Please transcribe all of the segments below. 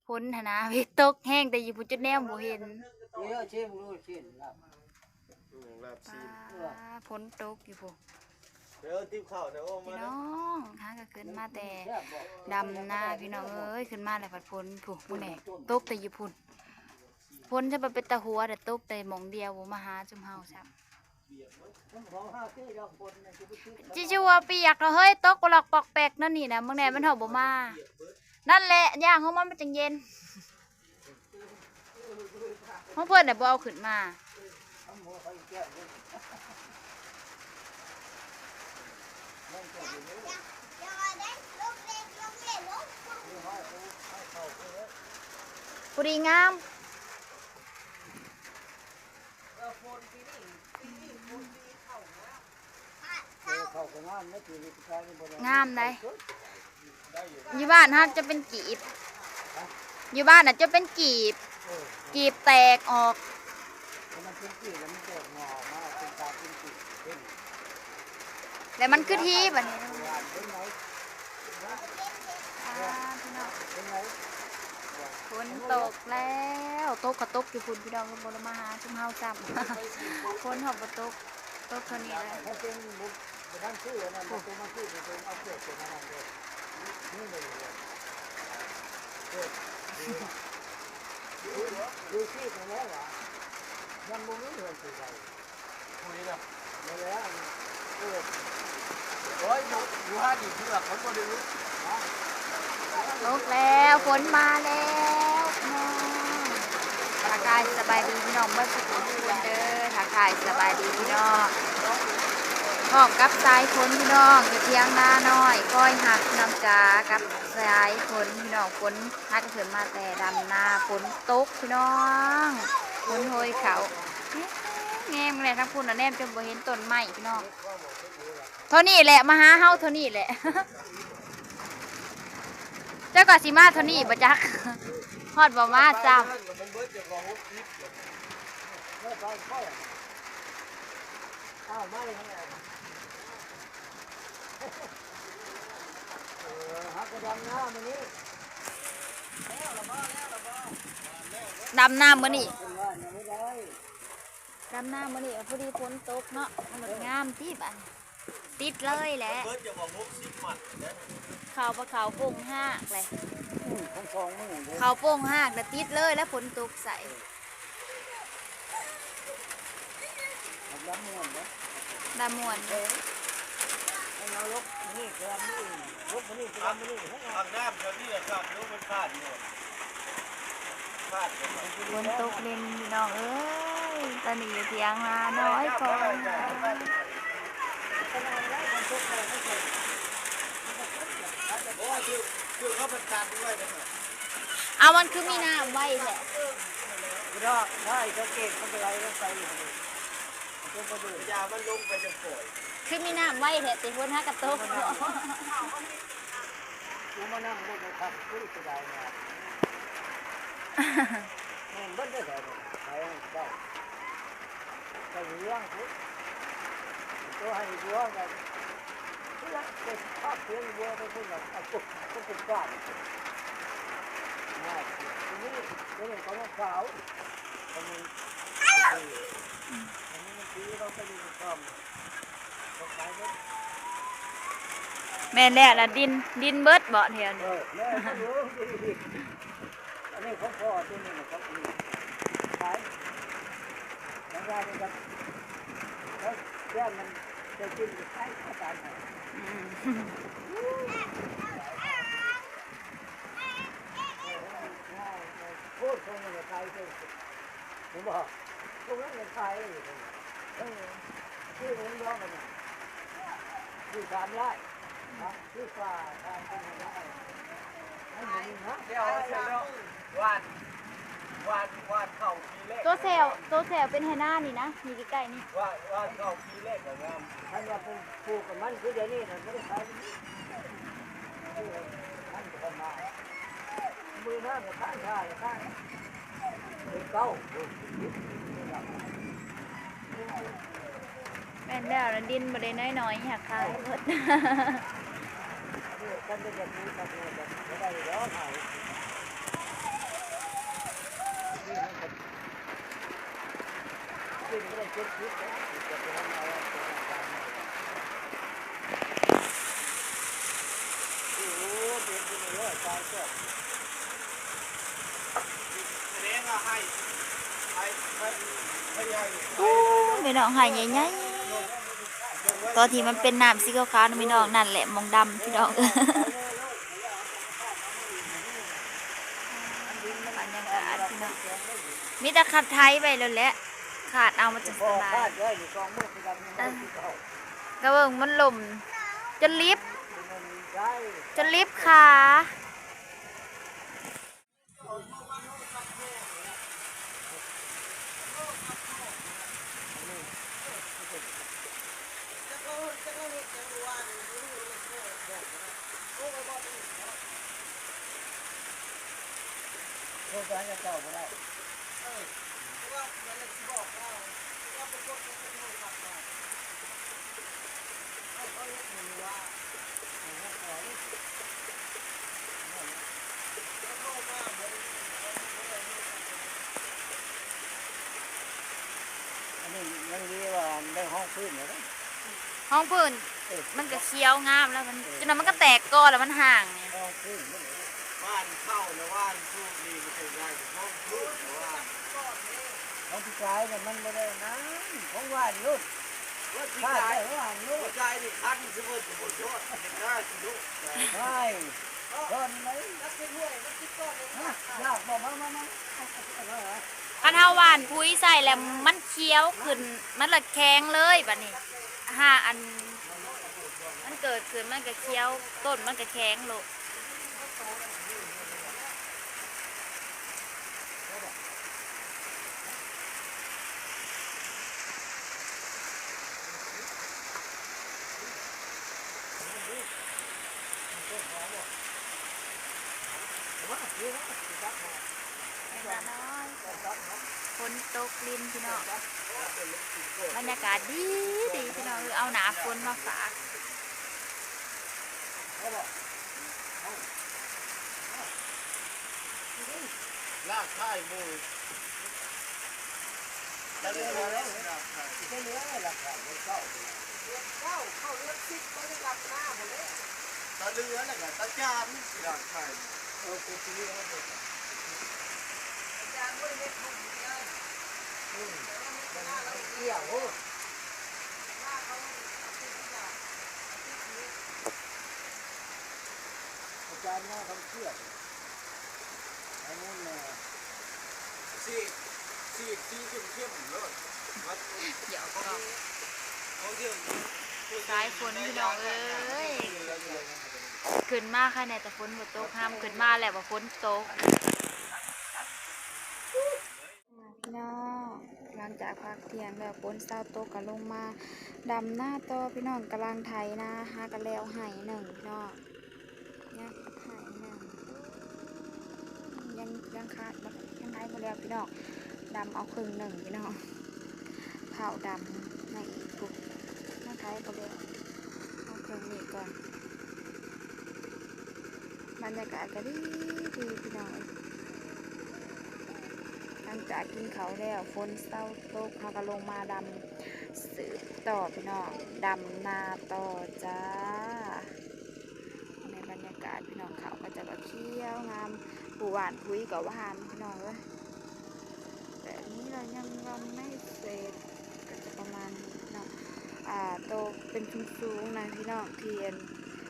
พ้นหนะพี่ตกแห้งแต่อยู่พุ่นจุดแนวบ่เห็นพ้นตกอยู่พุ่นพี่น้องหาก็ขึ้นมาแต่ดำหน้าพี่น้องเอ้ยขึ้นมาแล้วผัดพ้นพุ่นผู้แหน่ตกแต่อยู่พุ่นพ้นจะไปเป็นตะหัวแต่ตกแต่หมองเดียวบ่มาหาจุ่มเฮาซ้ำจิชัวเปียกแล้วเฮ้ยตกปลอกปอกแปกนั่นนี่นะมึงแน่มันเถาบ่มานั่นแหละย่างของมันจังเย็นห้องเพื่อนเนี่ยบ่เอาขึ้นมาพอดีงามงามเลยอยู่บ้านฮะจะเป็นกีบอยู่บ้านน่ะจะเป็นกีบกีบแตกออกแล้วมันขึ้นที่แบบนี้ฝนตกแล้วตกกระตกอยู่ฝุ่นพี่ดองกับบนมาหาชุ่มเฮาซ้ำฝนหอบกระตกตกเท่านี้เลยดูที่ตรงนี้วะยังบ่มีเงินสิได้คุยนะมาแล้วโอ้ยอยู่ห้าดีที่หลักคนบ่ได้รู้ตกแล้วฝนมาแล้วทักทายสบายดีพี่น้องเมื่อสักครู่เด้อทักทายสบายดีพี่น้องพร้อมกับสายฝนพี่น้องอยู่เที่ยงหน้าน้อยก้อยหักน้ำจ๋ากับสายฝนพี่น้องฝนหักเถิดมาแต่ดำหน้าฝนตกพี่น้องฝนโหยเขาแง่มเลยทั้งพุ่นแนมจนบ่เห็นต้นไม้พี่น้องเท่านี้แหละมาหาเฮาเท่านี้แหละเจ้าก็สิมาเท่านี้บ่จักฮอดบ่มาจ้าดำน้ำมื้อนี้ดำน้ำมื้อนี้พอดีฝนตกเนาะมันงามที่บ้านติดเลยแหละเขาปะเขาโป่งห้ากเลยเขาโป่งห้ากแต่ติดเลยแล้วฝนตกใส่ดำมวนเลยทางน้ำเดี๋ยวนี้ครับเดี๋ยวมันขาดหมดฝนตกเล่นพี่น้องเอ้ยตอนนี้เสียงมาน้อยพอเอามันคือมีน้ำไว้แหละได้สังเกตมันเป็นไรแล้วไปอยู่ยามันลงไปจะปล่อยคือมีน้ำไว้แหละติฝนฮักกระตกกูมานั่งบนรถทับกูจะได้ไงมันได้แต่ไปได้ไปเลี้ยงกูตัวให้บัวไงเพื่อจะภาพเพื่อนบัวไปเพื่อนแบบกูเป็นบ้านทีนี้เรื่องของขาวมันตีเราไปดูความแม่แล้วล่ะดินเบิดบ่เทียนอันนี้ของพ่อตัวนี้นะครับขายแล้วได้กันแล้วแย่มันจะกินใช้ข้าวสารโคตรคงจะขายเลยผมบอกตรงนั้นจะขายที่ผมร้องกันที่สามไร่ที่ฝ่าทางเป็นไร่ให้หนึ่งนะเดี๋ยวเสร็จแล้ววาดเข่าทีเล็กตัวแซวเป็นไฮน่านี่นะมีใกล้ๆนี่วาดเข่าทีเล็กแบบนั้นท่านว่าปลูกกับมันคือเดี๋ยวนี้ท่านไม่ได้ขายท่านจะมามือหน้ากับข้างชาข้างเก้าแม่แล้วดินบ่ได้น้อยๆอยากขายเบิดท่านจะมีตัดเงินได้แล้วขาย อู้พี่น้องหายใหญ่ๆตอนที่มันเป็นน้ำสีขาวๆนะพี่น้องนั่นแหละมองดำพี่น้องบรรยากาศพี่น้องมีแต่ขับไทยไปแล้วแหละขาดเอามาจะสบายกระเบื้องมันหล่มจนลิฟต์ขาห้องพื้นมันก็เคี้ยวงามแล้วมันจนมันก็แตกก้อนแล้วมันห่างไง ว่านเข้าแล้วว่านสู้ดีมันเป็นได้ห้องพูดว่าห้องพี่ชายเนี่ยมันไม่ได้นะของว่านลูกว่าพี่ชายว่านลูกพี่ชายนี่คันสมมติสมมติยอดเป็นได้สิลูกใช่ก้อนไหนนักเป็นห้วยนักเป็นก้อนเลยนะยากบอกมาคันเฮาหวานพุ้ยใส่แล้วมันเคี้ยวขึ้นมันละแข็งเลยบัดนี้อันมันเกิดขึ้นมันก็เคี้ยวต้นมันก็แข็งโลกฝนตกลินพี่น้องบรรยากาศดีพี่น้องเอาหนาฝนมาฝากลากไข่มือจะเลือแล้วจะเลือหลักไข่เข้าเลือซิกเขาจะหลับหน้าหมดเลยตาเลือแล้วก็ตาจามสิหลักไข่กูตีแล้วก็จามด้วยเม็ดมุกเลยเกี่ยวอาจารย์หน้าเขาเชื่ออันนั้นเนี่ยสีเข้มเลยเดี๋ยวก็สายฝนพี่น้องเอ้ยขึ้นมาค่ะเนี่ยแต่ฝนบ่ตกห้ามขึ้นมาแหละว่าฝนตกพี่น้องหลังจากพักเที่ยงแล้วฝนเศร้าตกก็ลงมาดำหน้าต่อพี่น้องกำลังไถนาหากันแล้วไห้หนึ่งพี่น้องเนี่ยไห้หนึ่งยังขาดยังไถมาแล้วพี่น้องดำเอาครึ่งหนึ่งพี่น้องเผาดำในอีกปุ๊บมาไถก็เลยเอาครึ่งนี้ก่อนบรรยากาศก็ดีพี่น้องหลังจากกินเขาแล้วฝนเศร้าตกเขาก็ลงมาดำสืบต่อพี่น้องดำนาต่อจ้าในบรรยากาศพี่น้องเขาก็จะแบบเขียวงามผู้หวานพุ้ยกับหวานพี่น้องเลยแต่นี้เรายังไม่เสร็จก็จะประมาณเนาะโตเป็นสูงๆนะพี่น้องเทียน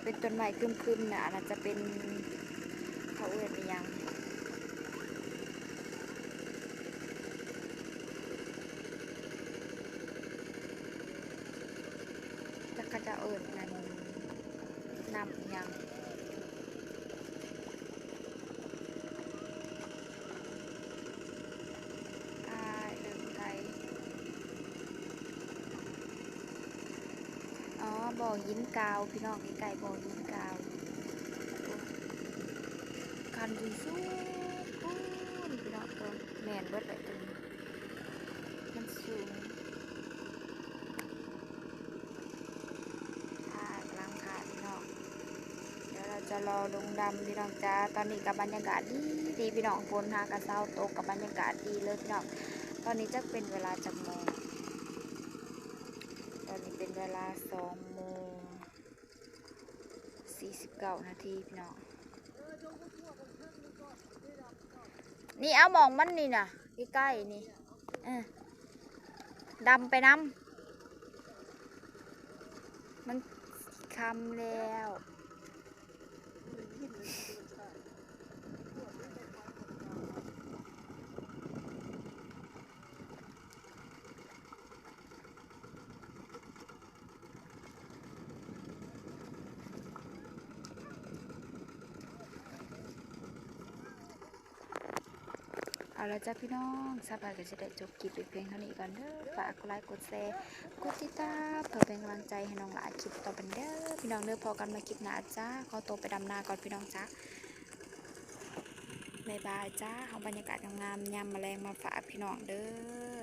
เป็นต้นไม้คึมๆเนี่ยอาจจะเป็นเขาเอื้อนยังก็จะเอิญนั่นนำยังเดินไทยบ่อหินกาวพี่น้องไก่บ่อหินกาวคันดีสู้พี่น้องตัวแมนเบิดเลยตัวนี้มันสูงจะรอลงดำพี่น้องจ้าตอนนี้กับบรรยากาศดีพี่น้องฝนหากระเซ้าตกกับบรรยากาศดีเลยพี่น้องตอนนี้จะเป็นเวลาจักโมงตอนนี้เป็นเวลา2:49 นาทีพี่น้องนี่เอามองมันนี่นะใกล้ๆนี่ ดำไปน้ำมันคำแล้ว เอาละจ้ะพี่น้องสบายก็จะได้จบคลิปเพียงเท่านี้ก่อนเด้อฝากกดไลค์กดแชร์กดติดตามเพื่อเป็นกำลังใจให้น้องหลายคลิปต่อไปเด้อพี่น้องเด้อพอกันมาคลิปหน้าจ้าขอตัวไปดำนาก่อนพี่น้องจ้าบ๊ายบายจ้าเอาบรรยากาศงามๆยามแมลงมาฝากพี่น้องเด้อ